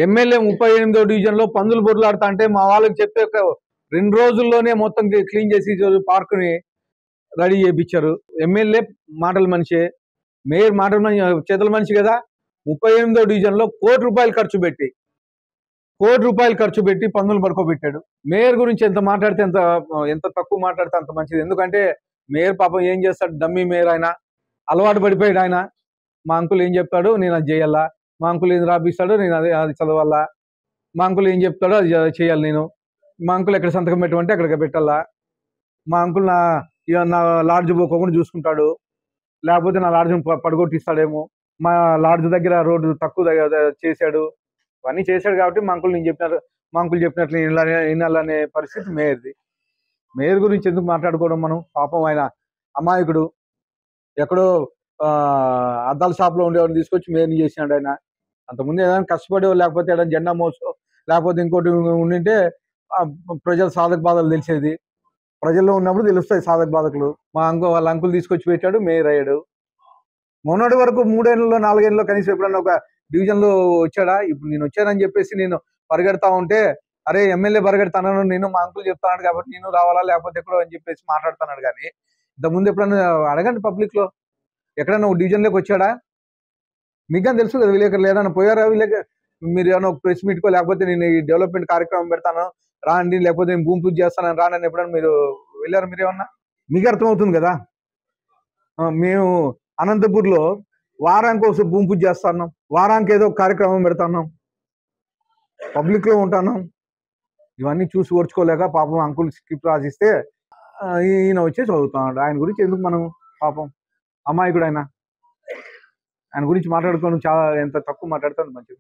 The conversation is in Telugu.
ఎమ్మెల్యే 38వ డివిజన్ లో పందులు బొర్లాడుతా అంటే మా వాళ్ళకి చెప్పే 2 రోజుల్లోనే మొత్తం క్లీన్ చేసి పార్క్ ని రెడీ చేయించారు. ఎమ్మెల్యే మాటల మనిషే, మేయర్ మాటల మనిషి, చేతుల మనిషి కదా. 38వ డివిజన్ లో కోటి రూపాయలు ఖర్చు పెట్టి పందులు పడుకోబెట్టాడు. మేయర్ గురించి ఎంత తక్కువ మాట్లాడితే అంత మంచిది. ఎందుకంటే మేయర్ పాపం ఏం చేస్తాడు, డమ్మీ మేయర్ ఆయన, అలవాటు పడిపోయాడు ఆయన. మా అంకుల్ ఏం చెప్తాడు నేను అది చేయాలా, మా అంకుల్ ఏం రాపిస్తాడు నేను అది చదవాలా, మా అంకుల్ ఏం చెప్తాడో అది చేయాలి నేను, మా అంకుల్ ఎక్కడ సంతకం పెట్టమంటే అక్కడికి పెట్టాలా, మా అంకుల్ నా లాడ్జ్ పోకుండా చూసుకుంటాడు, లేకపోతే నా లాడ్జ్ని పడగొట్టిస్తాడేమో, మా లాడ్జ్ దగ్గర రోడ్డు తక్కువ చేశాడు, ఇవన్నీ చేశాడు కాబట్టి మా అంకుల్ చెప్పినట్లు వినాలనే పరిస్థితి మేయర్ది. మేయర్ గురించి ఎందుకు మాట్లాడుకోవడం మనం? పాపం ఆయన అమాయకుడు, ఎక్కడో అద్దాల షాప్లో ఉండేవాడిని తీసుకొచ్చి మేయర్ని చేసినాడు ఆయన. అంతకుముందు ఏదైనా కష్టపడేవో, లేకపోతే ఏదైనా జెండా మోసో, లేకపోతే ఇంకోటి ఉండింటే ప్రజల సాధక బాధలు తెలిసేది. ప్రజల్లో ఉన్నప్పుడు తెలుస్తాయి సాధక బాధకులు. వాళ్ళ అంకుల్ తీసుకొచ్చి పెట్టాడు, మేయర్ అయ్యాడు. మొన్నటి వరకు 3 ఏళ్ళలో 4 ఏళ్ళలో కనీసం ఎప్పుడన్నా ఒక డివిజన్ లో వచ్చాడా? ఇప్పుడు నేను వచ్చానని చెప్పేసి నేను పరిగెడతా ఉంటే, అరే ఎమ్మెల్యే పరిగెడతాను నేను, మా అంకుల్ చెప్తాను కాబట్టి నేను రావాలా లేకపోతే ఎక్కడో అని చెప్పేసి మాట్లాడుతున్నాడు. కానీ ఇంతకుముందు ఎప్పుడన్నా అడగండి పబ్లిక్ లో, ఎక్కడన్నా ఒక డివిజన్ లోకి వచ్చాడా? మీకని తెలుసు కదా, విలేకరులు ఏదైనా పోయారా? మీరు ఏమైనా ఒక ప్రెస్ మీట్కో, లేకపోతే నేను ఈ డెవలప్మెంట్ కార్యక్రమం పెడతాను రాండి, లేకపోతే నేను భూమి పూజ చేస్తానని రానని ఎప్పుడన్నా మీరు వెళ్ళారు? మీరేమన్నా? మీకు అర్థమవుతుంది కదా. మేము అనంతపూర్లో వారానికి ఒకసారి భూమి పూజ చేస్తున్నాం, వారానికి ఏదో ఒక కార్యక్రమం పెడతాన్నాం, పబ్లిక్ లో ఉంటాను. ఇవన్నీ చూసి ఓర్చుకోలేక పాపం అంకుల్ స్క్రిప్ట్ రాసిస్తే ఈయన వచ్చి చదువుతున్నాడు. ఆయన గురించి ఎందుకు మనం, పాపం అమాయకుడు ఆయన గురించి మాట్లాడుకోవడం చాలా ఎంత తక్కువ మాట్లాడుతుంది మంచిది.